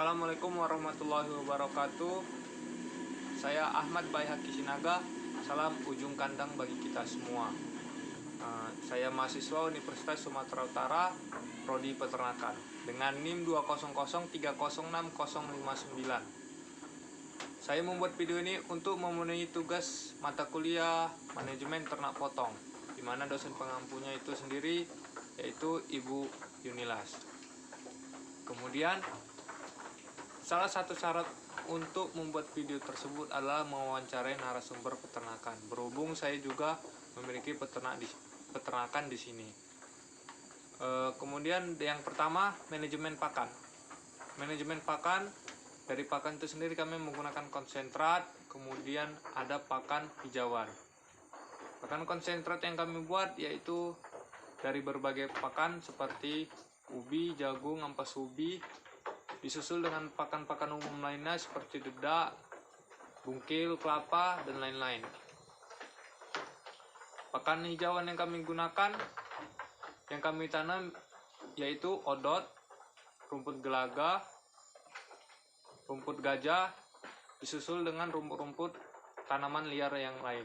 Assalamualaikum warahmatullahi wabarakatuh. Saya Ahmad Baihaki Sinaga. Salam ujung kandang bagi kita semua. Saya mahasiswa Universitas Sumatera Utara, Prodi Peternakan, dengan NIM 200306059. Saya membuat video ini untuk memenuhi tugas mata kuliah manajemen ternak potong, di mana dosen pengampunya itu sendiri yaitu Ibu Yunilas. Kemudian salah satu syarat untuk membuat video tersebut adalah mewawancarai narasumber peternakan. Berhubung saya juga memiliki peternakan di sini. Kemudian yang pertama, manajemen pakan. Manajemen pakan, dari pakan itu sendiri kami menggunakan konsentrat, kemudian ada pakan hijauan. Pakan konsentrat yang kami buat yaitu dari berbagai pakan seperti ubi, jagung, ampas ubi, disusul dengan pakan-pakan umum lainnya seperti dedak, bungkil, kelapa, dan lain-lain. Pakan hijauan yang kami gunakan, yang kami tanam yaitu odot, rumput gelaga, rumput gajah, disusul dengan rumput-rumput tanaman liar yang lain.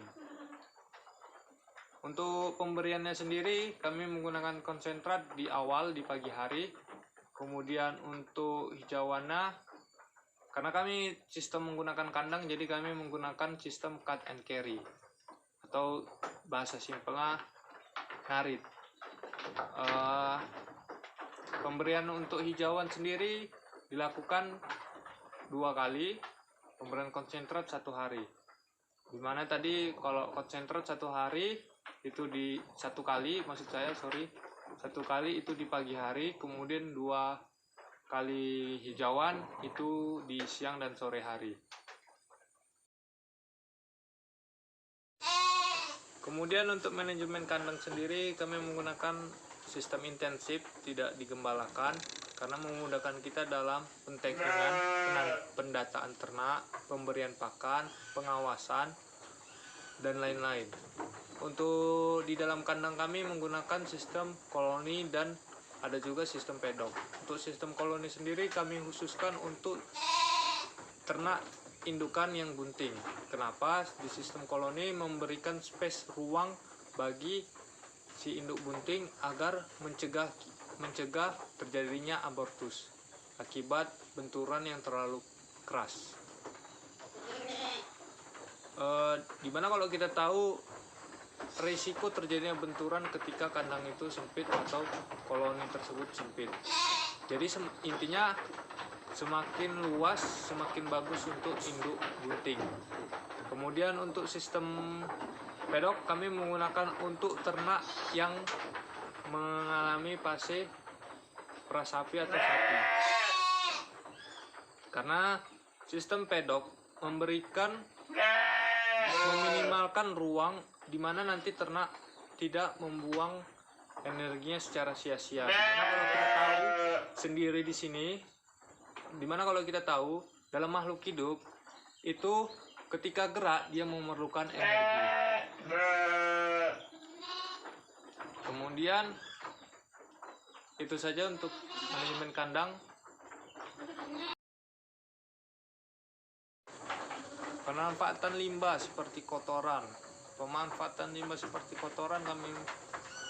Untuk pemberiannya sendiri, kami menggunakan konsentrat di awal di pagi hari. Kemudian untuk hijauannya, karena kami sistem menggunakan kandang, jadi kami menggunakan sistem cut and carry, atau bahasa simpelnya ngarit. Pemberian untuk hijauan sendiri dilakukan 2 kali, pemberian konsentrat 1 hari. Dimana tadi kalau konsentrat 1 hari itu di 1 kali, satu kali itu di pagi hari, kemudian 2 kali hijauan itu di siang dan sore hari. Kemudian untuk manajemen kandang sendiri kami menggunakan sistem intensif, tidak digembalakan, karena memudahkan kita dalam pentekingan, pendataan ternak, pemberian pakan, pengawasan, dan lain-lain. Untuk di dalam kandang kami menggunakan sistem koloni dan ada juga sistem pedok. Untuk sistem koloni sendiri kami khususkan untuk ternak indukan yang bunting. Kenapa? Di sistem koloni memberikan space ruang bagi si induk bunting agar mencegah terjadinya abortus akibat benturan yang terlalu keras. Dimana kalau kita tahu risiko terjadinya benturan ketika kandang itu sempit atau koloni tersebut sempit. Jadi intinya semakin luas semakin bagus untuk induk bunting. Kemudian untuk sistem pedok kami menggunakan untuk ternak yang mengalami fase prasapi atau sapi. Karena sistem pedok meminimalkan ruang di mana nanti ternak tidak membuang energinya secara sia-sia. Dimana kalau kita tahu dalam makhluk hidup itu ketika gerak dia memerlukan energi. Kemudian itu saja untuk manajemen kandang. Pemanfaatan limbah seperti kotoran. Kami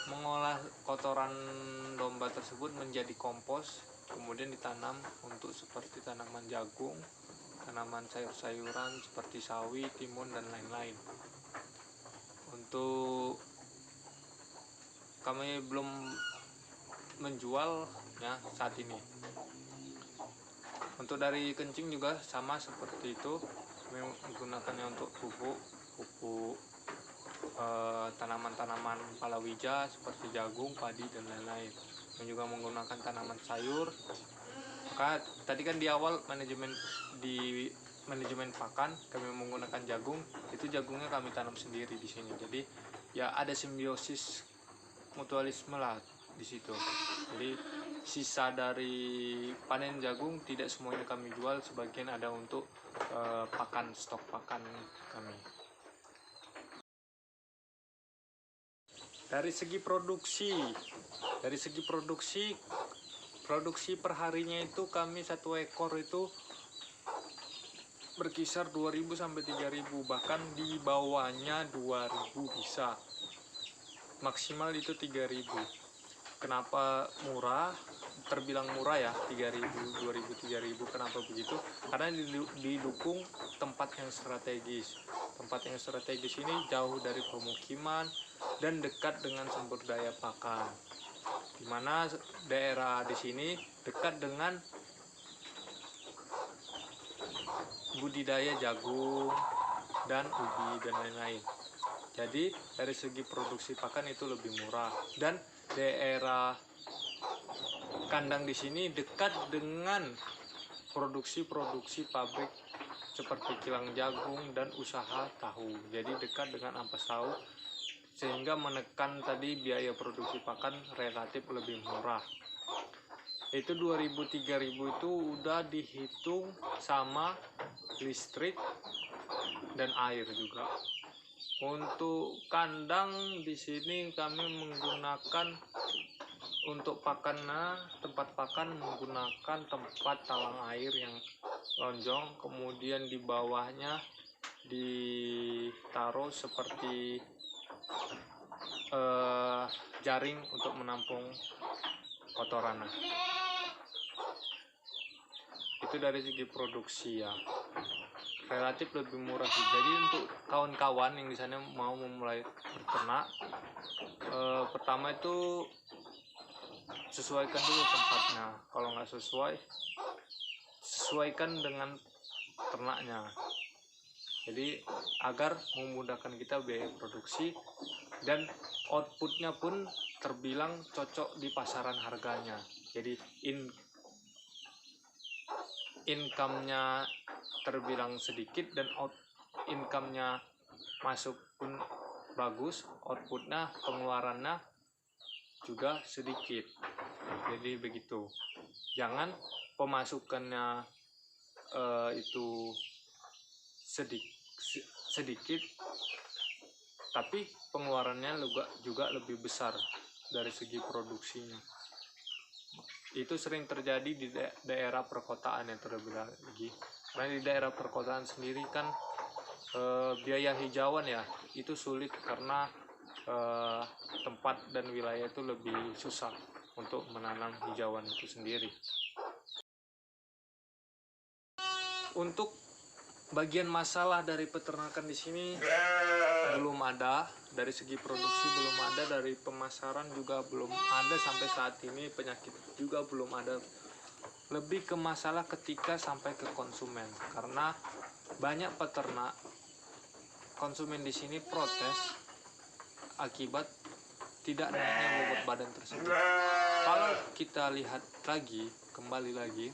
mengolah kotoran domba tersebut menjadi kompos, kemudian ditanam untuk seperti tanaman jagung, tanaman sayur-sayuran seperti sawi, timun, dan lain-lain. Untuk kami belum menjual ya saat ini. Untuk dari kencing juga sama seperti itu, kami menggunakannya untuk pupuk tanaman-tanaman palawija seperti jagung, padi, dan lain-lain. Dan juga menggunakan tanaman sayur. Maka tadi kan di awal manajemen pakan kami menggunakan jagung, itu jagungnya kami tanam sendiri di sini. Jadi ya ada simbiosis mutualisme lah di situ. Jadi sisa dari panen jagung tidak semuanya kami jual, sebagian ada untuk stok pakan kami. Dari segi produksi Produksi perharinya itu kami satu ekor itu berkisar 2.000 sampai 3.000, bahkan di bawahnya 2.000 bisa. Maksimal itu 3.000. Kenapa murah? Terbilang murah ya, 3.000, 2.000, 3.000. Kenapa begitu? Karena didukung tempat yang strategis. Tempat yang strategis ini jauh dari pemukiman dan dekat dengan sumber daya pakan. Di mana daerah di sini dekat dengan budidaya jagung dan ubi dan lain-lain. Jadi dari segi produksi pakan itu lebih murah, dan daerah kandang di sini dekat dengan produksi pabrik seperti kilang jagung dan usaha tahu. Jadi dekat dengan ampas tahu, sehingga menekan tadi biaya produksi pakan relatif lebih murah. Itu 2.000-3.000 itu udah dihitung sama listrik dan air juga. Untuk kandang di sini kami menggunakan untuk pakannya, tempat pakan menggunakan tempat talang air yang lonjong, kemudian di bawahnya ditaruh seperti jaring untuk menampung kotorannya. Itu dari segi produksi ya, relatif lebih murah sih. Jadi untuk kawan-kawan yang di sana mau memulai berternak, pertama itu sesuaikan dulu tempatnya. Kalau nggak sesuai, sesuaikan dengan ternaknya. Jadi agar memudahkan kita biaya produksi dan outputnya pun terbilang cocok di pasaran harganya. Jadi income-nya terbilang sedikit dan income-nya masuk pun bagus, outputnya, pengeluarannya juga sedikit. Jadi begitu. Jangan pemasukannya itu sedikit tapi pengeluarannya juga lebih besar dari segi produksinya. Itu sering terjadi di daerah perkotaan yang terlebih lagi. Karena di daerah perkotaan sendiri kan biaya hijauan ya itu sulit, karena tempat dan wilayah itu lebih susah untuk menanam hijauan itu sendiri. Untuk bagian masalah dari peternakan di sini belum ada, dari segi produksi belum ada, dari pemasaran juga belum ada sampai saat ini, penyakit juga belum ada. Lebih ke masalah ketika sampai ke konsumen, karena banyak peternak konsumen di sini protes akibat tidak naiknya bobot badan tersebut. Kalau kita lihat lagi, kembali lagi,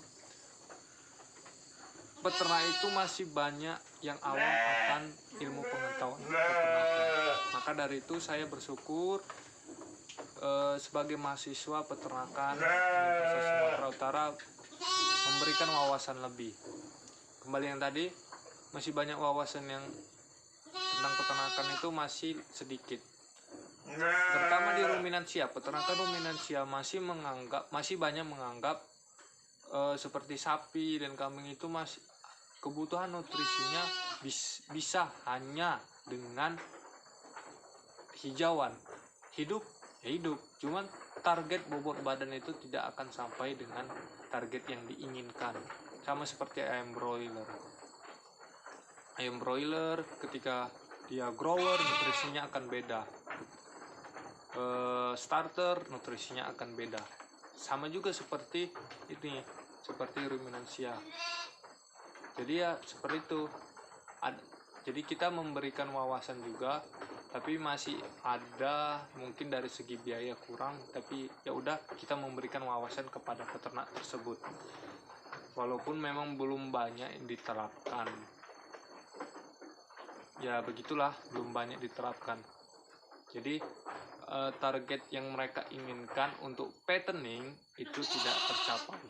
peternak itu masih banyak yang awam akan ilmu pengetahuan peternakan. Maka dari itu saya bersyukur sebagai mahasiswa peternakan Universitas Sumatera Utara memberikan wawasan lebih. Kembali yang tadi, masih banyak wawasan yang tentang peternakan itu masih sedikit. Terutama di ruminansia, peternakan ruminansia masih banyak menganggap seperti sapi dan kambing itu masih kebutuhan nutrisinya bisa hanya dengan hijauan. Hidup, cuman target bobot badan itu tidak akan sampai dengan target yang diinginkan. Sama seperti ayam broiler. Ayam broiler ketika dia grower nutrisinya akan beda. Starter nutrisinya akan beda. Sama juga seperti ini, seperti ruminansia. Jadi ya seperti itu. Jadi kita memberikan wawasan juga, tapi masih ada mungkin dari segi biaya kurang, tapi ya udah kita memberikan wawasan kepada peternak tersebut. Walaupun memang belum banyak yang diterapkan. Ya begitulah, belum banyak diterapkan. Jadi target yang mereka inginkan untuk patterning itu tidak tercapai.